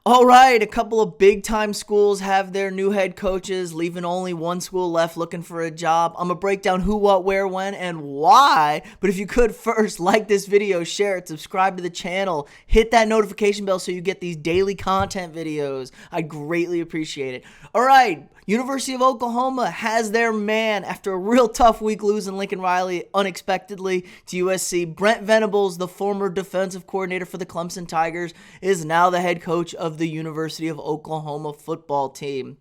All right, a couple of big-time schools have their new head coaches, leaving only one school left looking for a job. I'm going to break down who, what, where, when, and why. But if you could first, like this video, share it, subscribe to the channel, hit that notification bell so you get these daily content videos. I'd greatly appreciate it. All right, University of Oklahoma has their man after a real tough week losing Lincoln Riley unexpectedly to USC. Brent Venables, the former defensive coordinator for the Clemson Tigers, is now the head coach of the University of Oklahoma football team.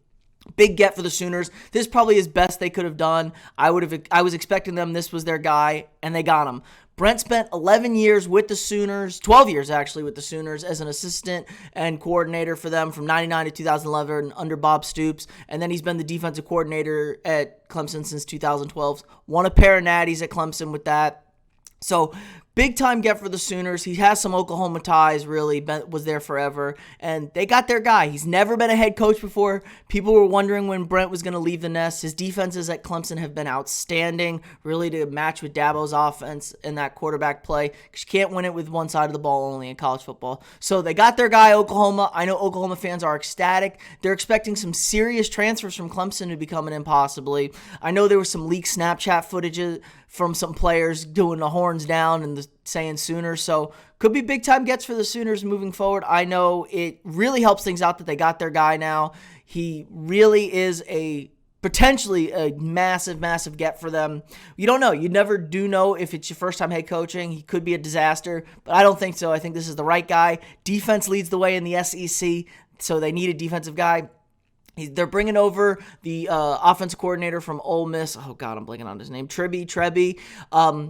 Big get for the Sooners. This is probably as best they could have done. I was expecting them. This was their guy, and they got him. Brent spent 11 years with the Sooners, 12 years actually with the Sooners as an assistant and coordinator for them from 99 to 2011 under Bob Stoops. And then he's been the defensive coordinator at Clemson since 2012. Won a pair of natties at Clemson with that. So big time get for the Sooners. He has some Oklahoma ties, really, was there forever. And they got their guy. He's never been a head coach before. People were wondering when Brent was going to leave the nest. His defenses at Clemson have been outstanding, really, to match with Dabo's offense in that quarterback play. Because you can't win it with one side of the ball only in college football. So they got their guy, Oklahoma. I know Oklahoma fans are ecstatic. They're expecting some serious transfers from Clemson to be coming in possibly. I know there was some leaked Snapchat footage from some players doing the horns down and saying Sooners. So could be big time gets for the Sooners moving forward. I know it really helps things out that they got their guy now. He really is potentially a massive, massive get for them. You don't know. You never do know if it's your first time head coaching. He could be a disaster, but I don't think so. I think this is the right guy. Defense leads the way in the SEC, so they need a defensive guy. They're bringing over the offensive coordinator from Ole Miss. Oh, God, I'm blanking on his name. Trebby.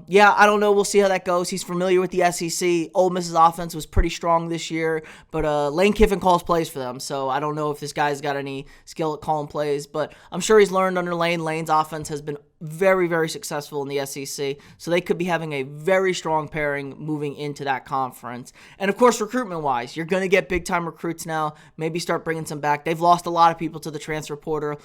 Yeah, I don't know. We'll see how that goes. He's familiar with the SEC. Ole Miss's offense was pretty strong this year, but Lane Kiffin calls plays for them, so I don't know if this guy's got any skill at calling plays, but I'm sure he's learned under Lane. Lane's offense has been very, very successful in the SEC, so they could be having a very strong pairing moving into that conference. And, of course, recruitment-wise, you're going to get big-time recruits now. Maybe start bringing some back. They've lost a lot of people to the transfer portal,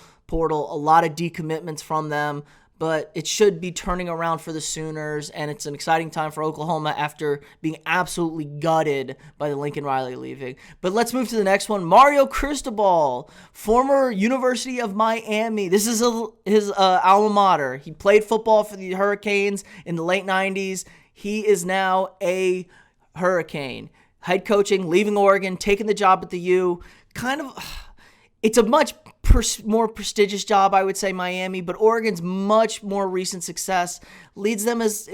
a lot of decommitments from them, but it should be turning around for the Sooners, and it's an exciting time for Oklahoma after being absolutely gutted by the Lincoln Riley leaving. But let's move to the next one. Mario Cristobal, former University of Miami. This is his alma mater. He played football for the Hurricanes in the late 90s. He is now a Hurricane. Head coaching, leaving Oregon, taking the job at the U. It's a much more prestigious job, I would say, Miami, but Oregon's much more recent success leads them as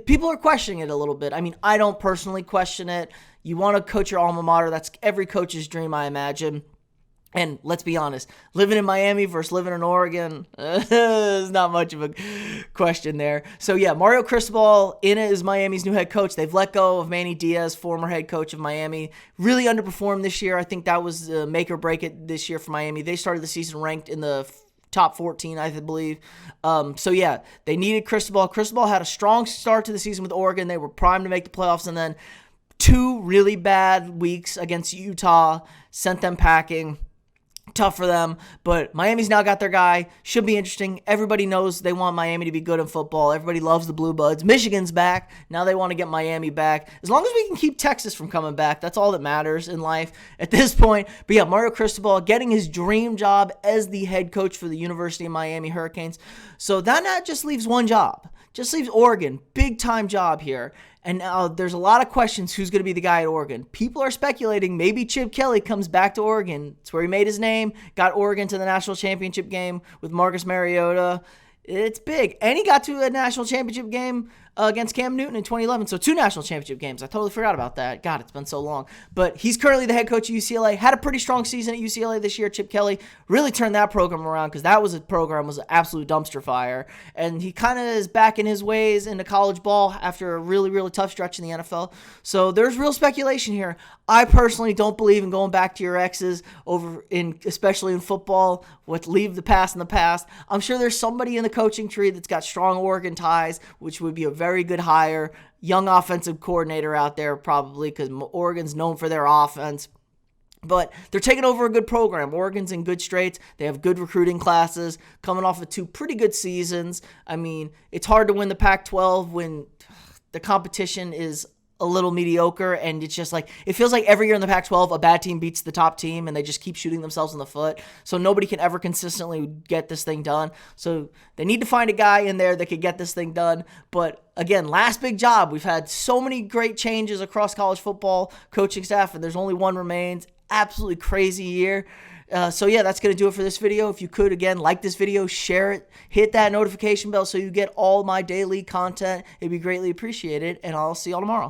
people are questioning it a little bit. I mean, I don't personally question it. You want to coach your alma mater. That's every coach's dream, I imagine. And let's be honest, living in Miami versus living in Oregon, there's not much of a question there. So yeah, Mario Cristobal is Miami's new head coach. They've let go of Manny Diaz, former head coach of Miami. Really underperformed this year. I think that was make or break it this year for Miami. They started the season ranked in the top 14, I believe. So yeah, they needed Cristobal. Cristobal had a strong start to the season with Oregon. They were primed to make the playoffs, and then 2 really bad weeks against Utah sent them packing. Tough for them, but Miami's now got their guy. Should be interesting. Everybody knows they want Miami to be good in football. Everybody loves the Blue Buds. Michigan's back. Now they want to get Miami back. As long as we can keep Texas from coming back, that's all that matters in life at this point. But yeah, Mario Cristobal getting his dream job as the head coach for the University of Miami Hurricanes. So that not just leaves one job. Just leaves Oregon. Big time job here. And now there's a lot of questions who's going to be the guy at Oregon. People are speculating maybe Chip Kelly comes back to Oregon. It's where he made his name, got Oregon to the national championship game with Marcus Mariota. It's big. And he got to a national championship game against Cam Newton in 2011. So 2 national championship games. I totally forgot about that. God, it's been so long. But he's currently the head coach of UCLA. Had a pretty strong season at UCLA this year. Chip Kelly really turned that program around because that was an absolute dumpster fire. And he kind of is back in his ways into college ball after a really, really tough stretch in the NFL. So there's real speculation here. I personally don't believe in going back to your exes especially in football. Leave the past in the past. I'm sure there's somebody in the coaching tree that's got strong Oregon ties, which would be a very good hire. Young offensive coordinator out there probably because Oregon's known for their offense. But they're taking over a good program. Oregon's in good straits. They have good recruiting classes coming off of 2 pretty good seasons. I mean, it's hard to win the Pac-12 when the competition is a little mediocre, and it's just like, it feels like every year in the Pac-12 a bad team beats the top team and they just keep shooting themselves in the foot, so nobody can ever consistently get this thing done. So they need to find a guy in there that could get this thing done. But again, last big job. We've had so many great changes across college football coaching staff, and there's only one remains. Absolutely crazy year. So yeah, that's going to do it for this video. If you could, again, like this video, share it, hit that notification bell so you get all my daily content. It'd be greatly appreciated, and I'll see y'all tomorrow.